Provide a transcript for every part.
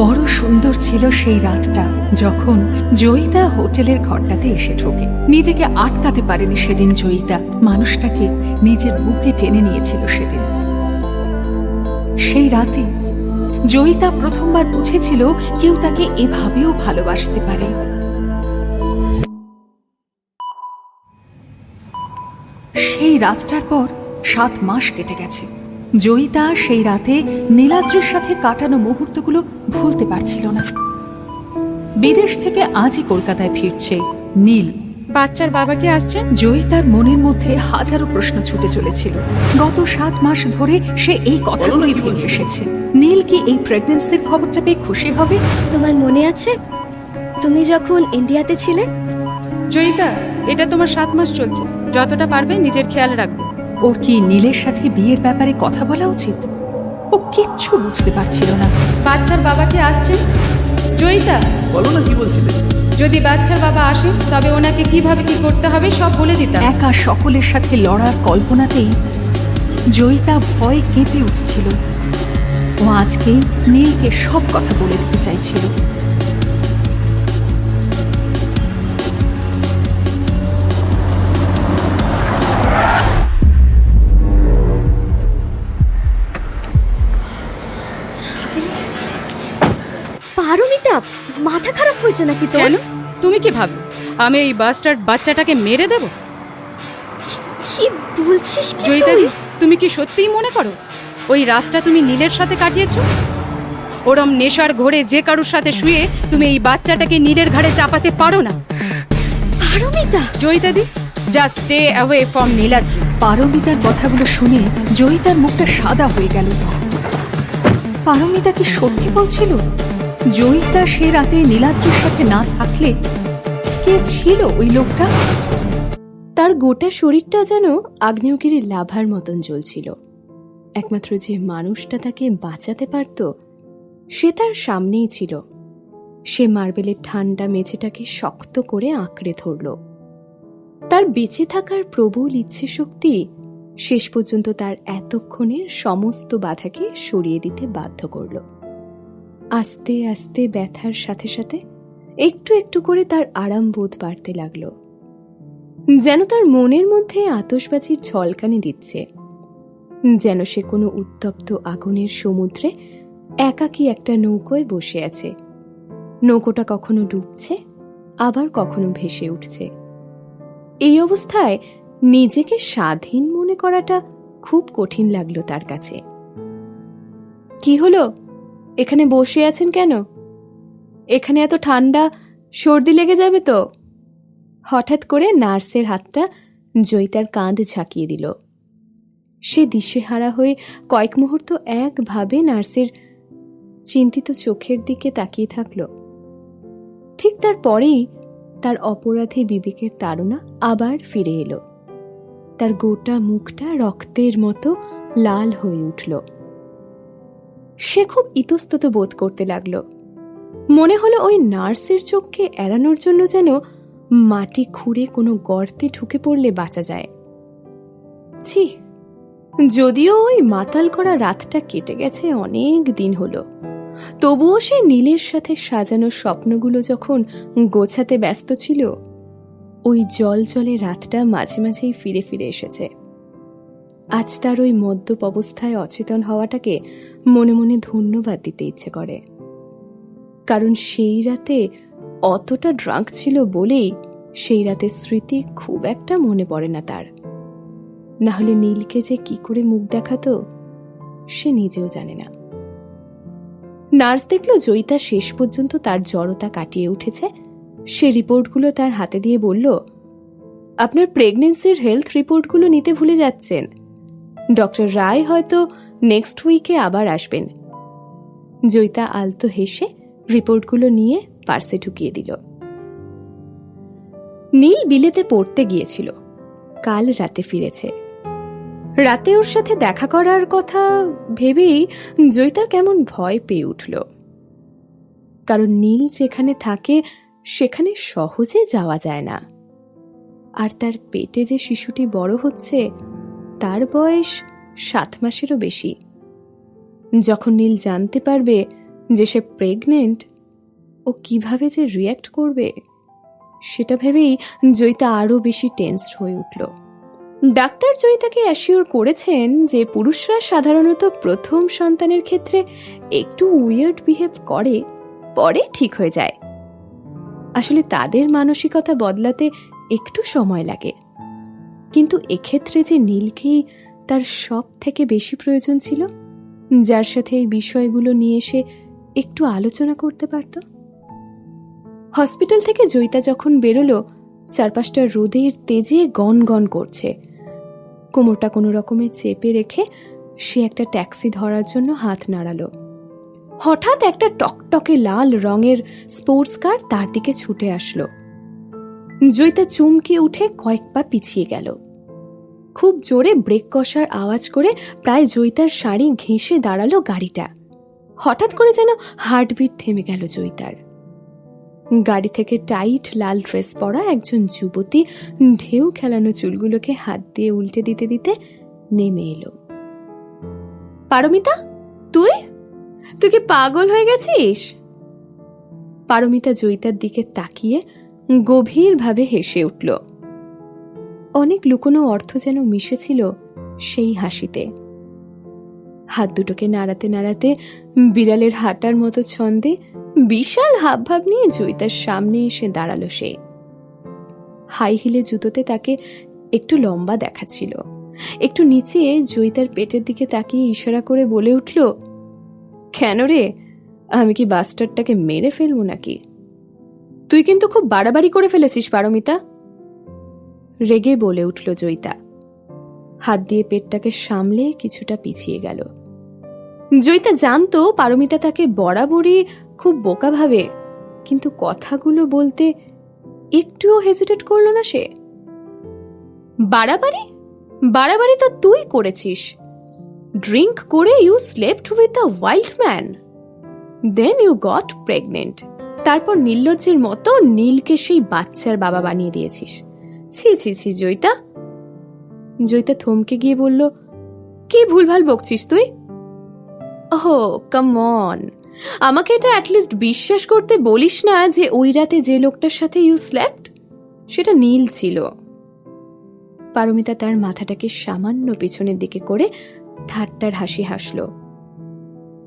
বড় সুন্দর ছিল সেই রাতটা যখন জয়িতা হোটেলের ঘরটাতে এসে ঢোকে। নিজেকে আটকাতে পারেনি সেদিন জয়িতা, মানুষটাকে নিজের বুকে টেনে নিয়েছিল সেদিন। সেই রাতে জয়িতা প্রথমবার বুঝেছিল কেউ তাকে এভাবেও ভালোবাসতে পারে। সেই রাতটার পর 7 মাস কেটে গেছে। জয়িতা সেই রাতে নীলাদ্রির সাথে কাটানো মুহূর্তগুলো ভুলতে পারছিল না। বিদেশ থেকে আজই কলকাতায় ফিরছে নীল। বাচ্চার বাবা কি আসছেন? জয়িতার মনের মধ্যে হাজারো প্রশ্ন ছুটে চলেছিল। গত 7 মাস ধরে সে এই কথাগুলোই ভেবে এসেছে। নীল কি এই প্রেগন্যান্সির খবরটা পেয়ে খুশি হবে? তোমার মনে আছে তুমি যখন ইন্ডিয়াতে ছিলে? জয়িতা, এটা তোমার 7 মাস চলছে, যতটা পারবে নিজের খেয়াল রাখবে। ওর কি নীলের সাথে বিয়ের ব্যাপারে কথা বলা উচিত? ও কিচ্ছু বুঝতে পারছিল না। বাচ্চার বাবা কি আসছেন? জয়িতা, বলো না কি বলছিলে। যদি বাচ্চার বাবা আসে তবে ওনাকে কিভাবে কি করতে হবে সব বলে দিতাম। একা সকলের সাথে লড়ার কল্পনাতেই জয়িতা ভয় কেঁপে উঠছিল। ও আজকে নীলকে সব কথা বলে দিতে চাইছিল। পারমিতা, মাথা খারাপ হয়েছে নাকি তোর? কেন? তুমি কি ভাবো আমি এই বাস্টার্ড বাচ্চাটাকে মেরে দেব? কি বলছিস কি জয়িতা, তুই? তুমি কি সত্যিই মনে করো ওই রাতটা তুমি নীলের সাথে কাটিয়েছো? ওরম নেশার ঘোরে যে কারুর সাথে শুয়ে তুমি এই বাচ্চাটাকে নীলের ঘাড়ে চাপাতে পারো না। Paromita, Joyita di, just stay away from Niladri. পারমিতার কথাগুলো শুনে জয়িতার মুখটা সাদা হয়ে গেল। পারমিতা কি সত্যি বলছিল? জয়িতা সে রাতে নীলাদ্রির সাথে না থাকলে কে ছিল ওই লোকটা? তার গোটা শরীরটা যেন আগ্নেয়গিরির লাভার মতন জ্বলছিল। একমাত্র যে মানুষটা তাকে বাঁচাতে পারত সে তার সামনেই ছিল। সে মার্বেলের ঠান্ডা মেঝেটাকে শক্ত করে আঁকড়ে ধরল। তার বেঁচে থাকার প্রবল ইচ্ছে শক্তি শেষ পর্যন্ত তার এতক্ষণের সমস্ত বাধাকে সরিয়ে দিতে বাধ্য করল। আস্তে আস্তে ব্যথার সাথে সাথে একটু একটু করে তার আরাম বোধ বাড়তে লাগলো। যেন তার মনের মধ্যে আতশবাজির ঝলকানি দিচ্ছে, যেন সে কোনো উত্তপ্ত আগুনের সমুদ্রে একাকী একটা নৌকোয় বসে আছে। নৌকোটা কখনো ডুবছে, আবার কখনো ভেসে উঠছে। এই অবস্থায় নিজেকে স্বাধীন মনে করাটা খুব কঠিন লাগলো তার কাছে। কি হলো, এখানে বসে আছেন কেন? এখানে এত ঠান্ডা, সর্দি লেগে যাবে তো। হঠাৎ করে নার্সের হাতটা জয়িতার কাঁধ ঝাঁকিয়ে দিল। সে দিশেহারা হয়ে কয়েক মুহূর্ত একভাবে নার্সের চিন্তিত চোখের দিকে তাকিয়ে থাকল। ঠিক তারপরেই তার অপরাধী বিবেকের তাড়না আবার ফিরে এলো। তার গোটা মুখটা রক্তের মতো লাল হয়ে উঠল। সে খুব ইতস্তত বোধ করতে লাগলো। মনে হলো ওই নার্সের চোখকে এড়ানোর জন্য যেন মাটি খুঁড়ে কোনো গর্তে ঢুকে পড়লে বাঁচা যায়। ছি, যদিও ওই মাতাল করা রাতটা কেটে গেছে অনেক দিন হলো, তবুও সে নীলের সাথে সাজানো স্বপ্নগুলো যখন গোছাতে ব্যস্ত ছিল, ওই জল জলে রাতটা মাঝে মাঝেই ফিরে ফিরে এসেছে। আজ তার ওই মদ্যপ অবস্থায় অচেতন হওয়াটাকে মনে মনে ধন্যবাদ দিতে ইচ্ছে করে। কারণ সেই রাতে অতটা ড্রাঙ্ক ছিল বলেই সেই রাতের স্মৃতি খুব একটা মনে পড়ে না তার। না হলে নীলকে যে কি করে মুখ দেখাতো সে নিজেও জানে না। নার্স দেখলো জয়িতা শেষ পর্যন্ত তার জড়তা কাটিয়ে উঠেছে। সে রিপোর্টগুলো তার হাতে দিয়ে বলল, আপনার প্রেগনেন্সির হেলথ রিপোর্টগুলো নিতে ভুলে যাচ্ছেন। ডক্টর রায় হয়তো নেক্সট উইকে আবার আসবেন। জয়িতা আলতো হেসে রিপোর্টগুলো নিয়ে পার্সে ঢুকিয়ে দিল। নীল বিলেতে পড়তে গিয়েছিল, কাল রাতে ফিরেছে। রাতে ওর সাথে দেখা করার কথা ভেবেই জয়িতার কেমন ভয় পেয়ে উঠল। কারণ নীল যেখানে থাকে সেখানে সহজে যাওয়া যায় না। আর তার পেটে যে শিশুটি বড় হচ্ছে তার বয়স 7 মাসেরও বেশি। যখন নীল জানতে পারবে যে সে প্রেগনেন্ট, ও কিভাবে যে রিয়্যাক্ট করবে সেটা ভেবেই জয়িতা আরও বেশি টেন্সড হয়ে উঠল। ডাক্তার জয়িতাকে অ্যাসিওর করেছেন যে পুরুষরা সাধারণত প্রথম সন্তানের ক্ষেত্রে একটু উইয়ার্ড বিহেভ করে, পরে ঠিক হয়ে যায়। আসলে তাদের মানসিকতা বদলাতে একটু সময় লাগে। কিন্তু এক্ষেত্রে যে নীলকেই তার সব থেকে বেশি প্রয়োজন ছিল, যার সাথে এই বিষয়গুলো নিয়ে এসে একটু আলোচনা করতে পারত। হসপিটাল থেকে জয়িতা যখন বেরোলো, চারপাশটা রোদের তেজে গনগন করছে। কোমরটা কোনো রকমে চেপে রেখে সে একটা ট্যাক্সি ধরার জন্য হাত নাড়ালো। হঠাৎ একটা টকটকে লাল রঙের স্পোর্টস কার তার দিকে ছুটে আসলো। জয়িতা চমকে উঠে কয়েক পা পিছিয়ে গেল। খুব জোরে ব্রেক কষার আওয়াজ করে প্রায় জয়িতার শাড়ি ঘেঁষে দাঁড়ালো গাড়িটা। হঠাৎ করে যেন হার্টবিট থেমে গেল জয়িতার। গাড়ি থেকে টাইট লাল ড্রেস পরা একজন যুবতী ঢেউ খেলানো চুলগুলোকে হাত দিয়ে উল্টে দিতে দিতে নেমে এলো। পারমিতা, তুই তুই কি পাগল হয়ে গেছিস? পারমিতা জয়িতার দিকে তাকিয়ে গভীরভাবে হেসে উঠল। অনেক লুকোনো অর্থ যেন মিশেছিল সেই হাসিতে। হাত দুটোকে নাড়াতে নাড়াতে বিড়ালের হাঁটার মতো ছন্দে বিশাল হাবভাব নিয়ে জয়িতার সামনে এসে দাঁড়ালো সে। হাই হিলে জুতোতে তাকে একটু লম্বা দেখাচ্ছিল। একটু নিচে জয়িতার পেটের দিকে তাকিয়ে ইশারা করে বলে উঠল, কেন রে, আমি কি বাস্টারটাকে মেরে ফেলবো নাকি? তুই কিন্তু খুব বাড়াবাড়ি করে ফেলেছিস পারমিতা, রেগে বলে উঠল জয়িতা। হাত দিয়ে পেটটাকে সামলে কিছুটা পিছিয়ে গেল। জয়িতা জানতো পারমিতা তাকে বরাবরই খুব বোকা ভাবে, কিন্তু কথাগুলো বলতে একটুও হেজিটেট করলো না সে। বাড়াবাড়ি বাড়াবাড়ি তো তুই করেছিস। ড্রিঙ্ক করে you slept with a wild man, then you got pregnant. তারপর নির্লজ্জের মতো নীলকে সেই বাচ্চার বাবা বানিয়ে দিয়েছিস। ছি ছি ছি জয়িতা। জয়িতা থমকে গিয়ে বলল, কি ভুলভাল বকছিস তুই? ওহ কাম অন, আমাকে এটা অ্যাটলিস্ট বিশ্বাস করতে বলিস না যে ওই রাতে যে লোকটার সাথে ইউ স্লেপ্ট সেটা নীল ছিল। পারমিতা তার মাথাটাকে সামান্য পিছনের দিকে করে ঠাট্টার হাসি হাসল।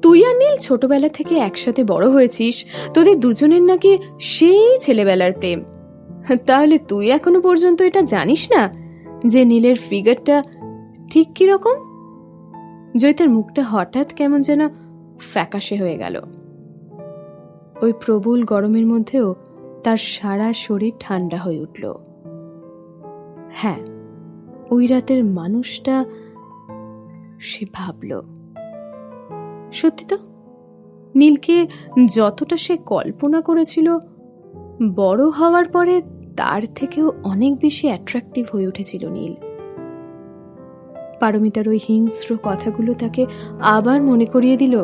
তুই আর নীল ছোটবেলা থেকে একসাথে বড় হয়েছিস, তোদের দুজনের নাকি সেই ছেলেবেলার প্রেম। তাহলে তুই এখনো পর্যন্ত এটা জানিস না যে নীলের ফিগারটা ঠিক কিরকম? জয়িতার মুখটা হঠাৎ কেমন যেন ফ্যাকাশে হয়ে গেল। ওই প্রবল গরমের মধ্যেও তার সারা শরীর ঠান্ডা হয়ে উঠল। হ্যাঁ, ওই রাতের মানুষটা, সে ভাবল। সত্যি তো, নীলকে যতটা সে কল্পনা করেছিল, বড় হওয়ার পরে তার থেকেও অনেক বেশি অ্যাট্রাকটিভ হয়ে উঠেছিল নীল। পারমিতার ওই হিংস্র কথাগুলো তাকে আবার মনে করিয়ে দিল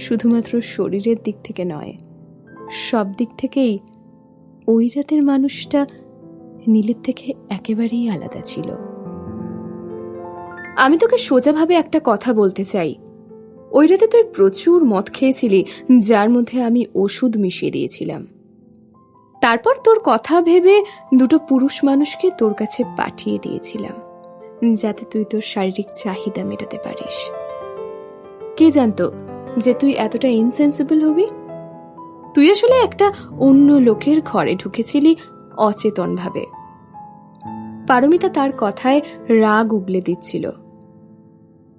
শুধুমাত্র শরীরের দিক থেকে নয়, সব দিক থেকেই ওই রাতের মানুষটা নীলের থেকে একেবারেই আলাদা ছিল। আমি তোকে সোজাভাবে একটা কথা বলতে চাই। ওই রাতে তুই প্রচুর মদ খেয়েছিলি, যার মধ্যে আমি ওষুধ মিশিয়ে দিয়েছিলাম। তারপর তোর কথা ভেবে দুটো পুরুষ মানুষকে তোর কাছে পাঠিয়ে দিয়েছিলাম, যাতে তুই তোর শারীরিক চাহিদা মেটাতে পারিস। কে জানতো যে তুই এতটা ইনসেন্সিবল হবি? তুই আসলে একটা অন্য লোকের ঘরে ঢুকেছিলি অচেতন ভাবে। পারমিতা তার কথায় রাগ উগলে দিচ্ছিল।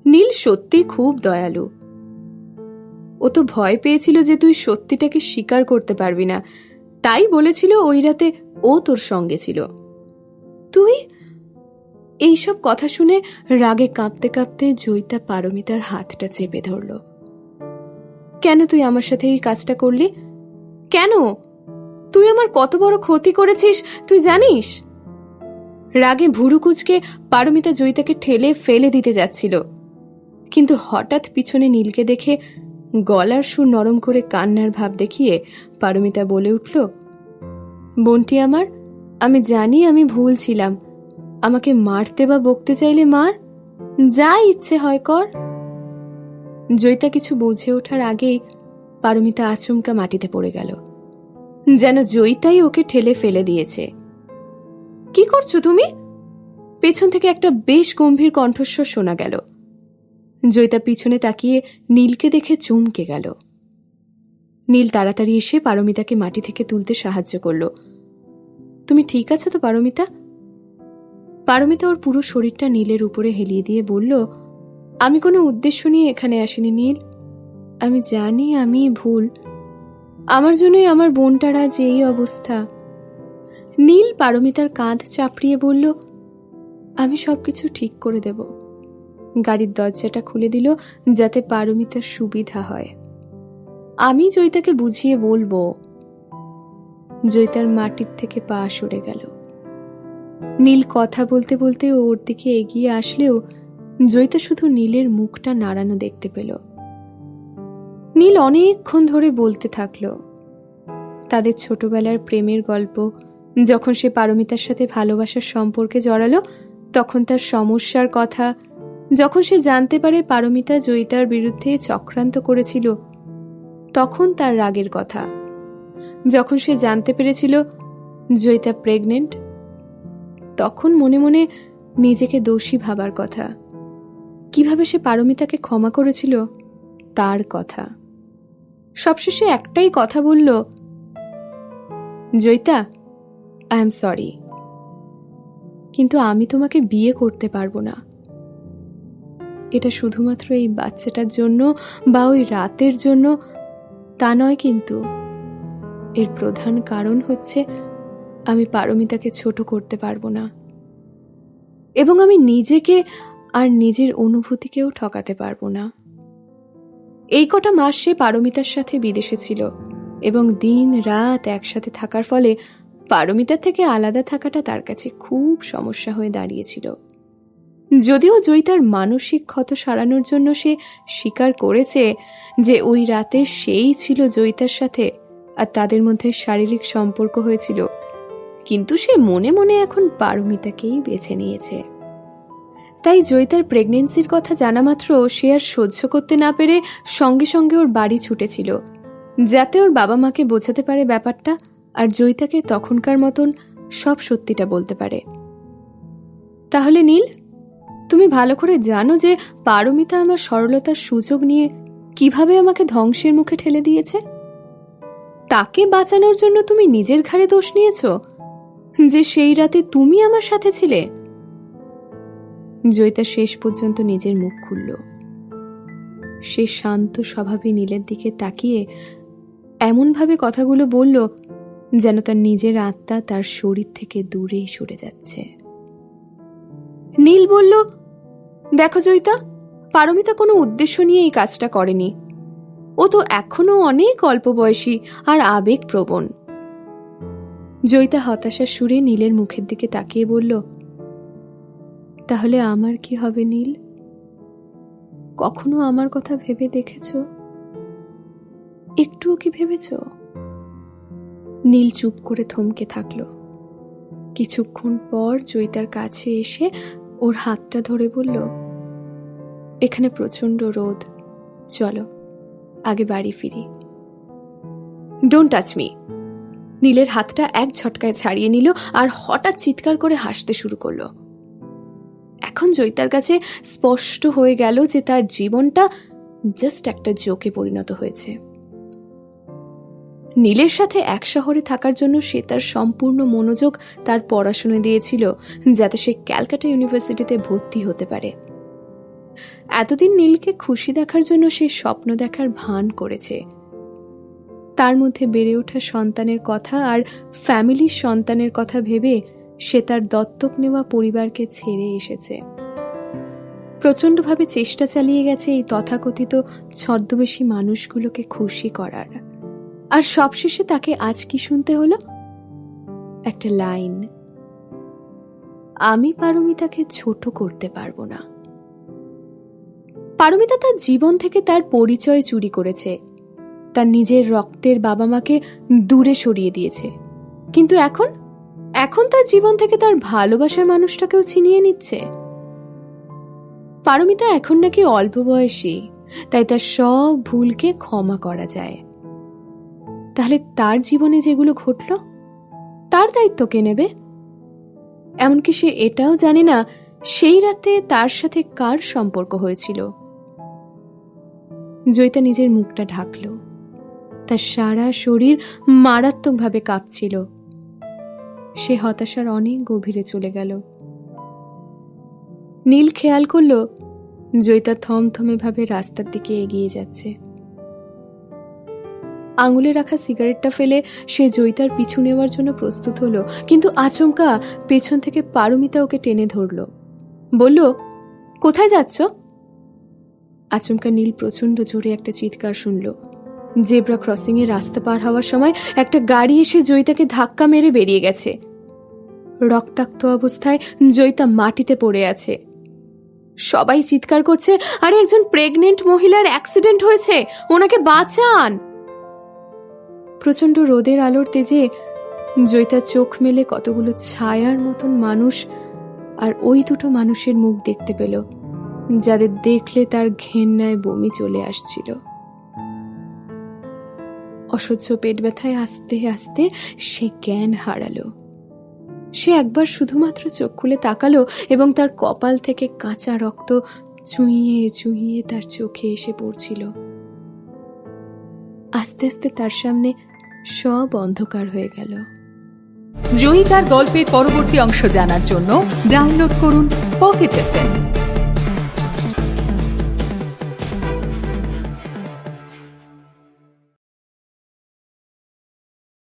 নীল সত্যি খুব দয়ালু। ও তো ভয় পেয়েছিল যে তুই সত্যিটাকে স্বীকার করতে পারবি না, তাই বলেছিল ওই রাতে ও তোর সঙ্গে ছিল। তুই এইসব কথা শুনে রাগে কাঁপতে কাঁপতে জয়িতা পারমিতার হাতটা চেপে ধরল। কেন তুই আমার সাথে এই কাজটা করলি? কেন? তুই আমার কত বড় ক্ষতি করেছিস তুই জানিস? রাগে ভুরু কুঁচকে পারমিতা জয়িতাকে ঠেলে ফেলে দিতে যাচ্ছিল, কিন্তু হঠাৎ পিছনে নীলকে দেখে গলার সুর নরম করে কান্নার ভাব দেখিয়ে পারমিতা বলে উঠল, বোনটি আমার, আমি জানি আমি ভুল ছিলাম। আমাকে মারতে বা বকতে চাইলে মার, যা ইচ্ছে হয় কর। জয়িতা কিছু বুঝে ওঠার আগেই পারমিতা আচমকা মাটিতে পড়ে গেল, যেন জয়িতাই ওকে ঠেলে ফেলে দিয়েছে। কি করছো তুমি? পেছন থেকে একটা বেশ গম্ভীর কণ্ঠস্বর শোনা গেল। জয়িতা পিছনে তাকিয়ে নীলকে দেখে চমকে গেল। নীল তাড়াতাড়ি এসে পারমিতাকে মাটি থেকে তুলতে সাহায্য করল। তুমি ঠিক আছো তো পারমিতা? পারমিতা ওর পুরো শরীরটা নীলের উপরে হেলিয়ে দিয়ে বলল, আমি কোনো উদ্দেশ্য নিয়ে এখানে আসিনি নীল। আমি জানি আমি ভুল, আমার জন্যই আমার বোনটার আজ এই অবস্থা। নীল পারমিতার কাঁধ চাপড়িয়ে বলল, আমি সবকিছু ঠিক করে দেব। গাড়ির দরজাটা খুলে দিল যাতে পারমিতার সুবিধা হয়। আমি জয়িতাকে বুঝিয়ে বলবো। জয়িতার মাটির থেকে পা সরে গেল। নীল কথা বলতে বলতে ওর দিকে এগিয়ে আসলেও জয়িতা শুধু নীলের মুখটা নাড়ানো দেখতে পেল। নীল অনেকক্ষণ ধরে বলতে থাকলো তাদের ছোটবেলার প্রেমের গল্প। যখন সে পারমিতার সাথে ভালোবাসার সম্পর্কে জড়ালো তখন তার সমস্যার কথা, যখন সে জানতে পারে পারমিতা জয়িতার বিরুদ্ধে চক্রান্ত করেছিল তখন তার রাগের কথা, যখন সে জানতে পেরেছিল জয়িতা প্রেগনেন্ট তখন মনে মনে নিজেকে দোষী ভাবার কথা, কিভাবে সে পারমিতাকে ক্ষমা করেছিল তার কথা। সবশেষে একটাই কথা বলল, জয়িতা, আই এম সরি, কিন্তু আমি তোমাকে বিয়ে করতে পারবো না। এটা শুধুমাত্র এই বাচ্চাটার জন্য বা ওই রাতের জন্য তা নয়, কিন্তু এর প্রধান কারণ হচ্ছে আমি পারমিতাকে ছোট করতে পারবো না, এবং আমি নিজেকে আর নিজের অনুভূতিকেও ঠকাতে পারবো না। এই কটা মাস সে পারমিতার সাথে বিদেশে ছিল এবং দিন রাত একসাথে থাকার ফলে পারমিতার থেকে আলাদা থাকাটা তার কাছে খুব সমস্যা হয়ে দাঁড়িয়েছিল। যদিও জয়িতার মানসিক ক্ষত সারানোর জন্য সে স্বীকার করেছে যে ওই রাতে সেই ছিল জয়িতার সাথে আর তাদের মধ্যে শারীরিক সম্পর্ক হয়েছিল, কিন্তু সে মনে মনে এখন পারমিতাকেই বেছে নিয়েছে। তাই জয়িতার প্রেগনেন্সির কথা জানা মাত্র সে আর সহ্য করতে না পেরে সঙ্গে সঙ্গে ওর বাড়ি ছুটেছিল, যাতে ওর বাবা মাকে বোঝাতে পারে ব্যাপারটা আর জয়িতাকে তখনকার মতন সব সত্যিটা বলতে পারে। তাহলে নীল, তুমি ভালো করে জানো যে পারমিতা আমার সরলতার সুযোগ নিয়ে কিভাবে আমাকে ধ্বংসের মুখে ঠেলে দিয়েছে। তাকে বাঁচানোর জন্য তুমি নিজের ঘাড়ে দোষ নিয়েছ যে সেই রাতে তুমি আমার সাথে ছিলে। জয়িতা শেষ পর্যন্ত নিজের মুখ খুলল। সে শান্ত স্বভাবে নীলের দিকে তাকিয়ে এমনভাবে কথাগুলো বলল যেন তার নিজের আত্মা তার শরীর থেকে দূরে সরে যাচ্ছে। নীল বলল, দেখো জয়িতা, পারমিতা কোনো উদ্দেশ্য নিয়ে এই কাজটা করেনি। ও তো এখনো অনেক অল্প বয়সী আর আবেগপ্রবণ। জয়িতা হতাশার সুরে নীলের মুখের দিকে তাকিয়ে বলল, তাহলে আমার কি হবে নীল? কখনো আমার কথা ভেবে দেখেছ? একটুও কি ভেবেছ? নীল চুপ করে থমকে থাকলো। কিছুক্ষণ পর জয়িতার কাছে এসে ওর হাতটা ধরে বলল, এখানে প্রচন্ড রোদ, চলো আগে বাড়ি ফিরি। Don't touch me. নীলের হাতটা এক ঝটকায় ছাড়িয়ে নিল আর হঠাৎ চিৎকার করে হাসতে শুরু করলো। এখন জয়িতার কাছে স্পষ্ট হয়ে গেল যে তার জীবনটা জাস্ট একটা জোকে পরিণত হয়েছে। নীলের সাথে এক শহরে থাকার জন্য সে তার সম্পূর্ণ মনোযোগ তার পড়াশোনায় দিয়েছিল, যাতে সে ক্যালকাটা ইউনিভার্সিটিতে ভর্তি হতে পারে। এতদিন নীলকে খুশি দেখার জন্য সে স্বপ্ন দেখার ভান করেছে। তার মধ্যে বেড়ে ওঠা সন্তানের কথা আর ফ্যামিলির সন্তানের কথা ভেবে সে তার দত্তক নেওয়া পরিবারকে ছেড়ে এসেছে। প্রচণ্ডভাবে চেষ্টা চালিয়ে গেছে এই তথাকথিত ছদ্মবেশী মানুষগুলোকে খুশি করার, আর সবশেষে তাকে আজ কি শুনতে হলো? একটা লাইন, আমি পারমিতাকে ছোট করতে পারবো না। পারমিতা তার জীবন থেকে তার পরিচয় চুরি করেছে, তার নিজের রক্তের বাবা মাকে দূরে সরিয়ে দিয়েছে, কিন্তু এখন তার জীবন থেকে তার ভালোবাসার মানুষটাকেও ছিনিয়ে নিচ্ছে। পারমিতা এখন নাকি অল্প বয়সী, তাই তার সব ভুলকে ক্ষমা করা যায়। তাহলে তার জীবনে যেগুলো ঘটল তার দায়িত্ব কে নেবে? এমনকি সে এটাও জানে না সেই রাতে তার সাথে কার সম্পর্ক হয়েছিল। জয়িতা নিজের মুখটা ঢাকল। তার সারা শরীর মারাত্মকভাবে কাঁপছিল। সে হতাশার অনেক গভীরে চলে গেল। নীল খেয়াল করল জয়িতা থমথমে ভাবে রাস্তার দিকে এগিয়ে যাচ্ছে। আঙুলে রাখা সিগারেটটা ফেলে সে জয়িতার পিছু নেওয়ার জন্য প্রস্তুত হলো, কিন্তু আচমকা পেছন থেকে পারমিতা ওকে টেনে ধরল। বলল, কোথায় যাচ্ছ? আচমকা নীল প্রচন্ড জোরে একটা চিৎকার শুনল। জেব্রা ক্রসিং এ রাস্তা পার হওয়ার সময় একটা গাড়ি এসে জয়িতাকে ধাক্কা মেরে বেরিয়ে গেছে। রক্তাক্ত অবস্থায় জয়িতা মাটিতে পড়ে আছে। সবাই চিৎকার করছে, আরে একজন প্রেগনেন্ট মহিলার অ্যাক্সিডেন্ট হয়েছে, ওনাকে বাঁচান। প্রচন্ড রোদের আলোর তেজে জয়িতা চোখ মেলে কতগুলো ছায়ার মতন মানুষ আর ওই দুটো মানুষের মুখ দেখতে পেল, যাদের দেখলে তার ঘেন্নায় বমি চলে আসছিল। অসহ্য পেট ব্যথায় আস্তে আস্তে সে জ্ঞান হারালো। সে একবার শুধুমাত্র চোখ খুলে তাকালো এবং তার কপাল থেকে কাঁচা রক্ত চুইয়ে চুইয়ে তার চোখে এসে পড়ছিল। আস্তে আস্তে তার সামনে সব অন্ধকার হয়ে গেল। জয়িতার গল্পের পরবর্তী অংশ জানার জন্য ডাউনলোড করুন পকেট এফএম।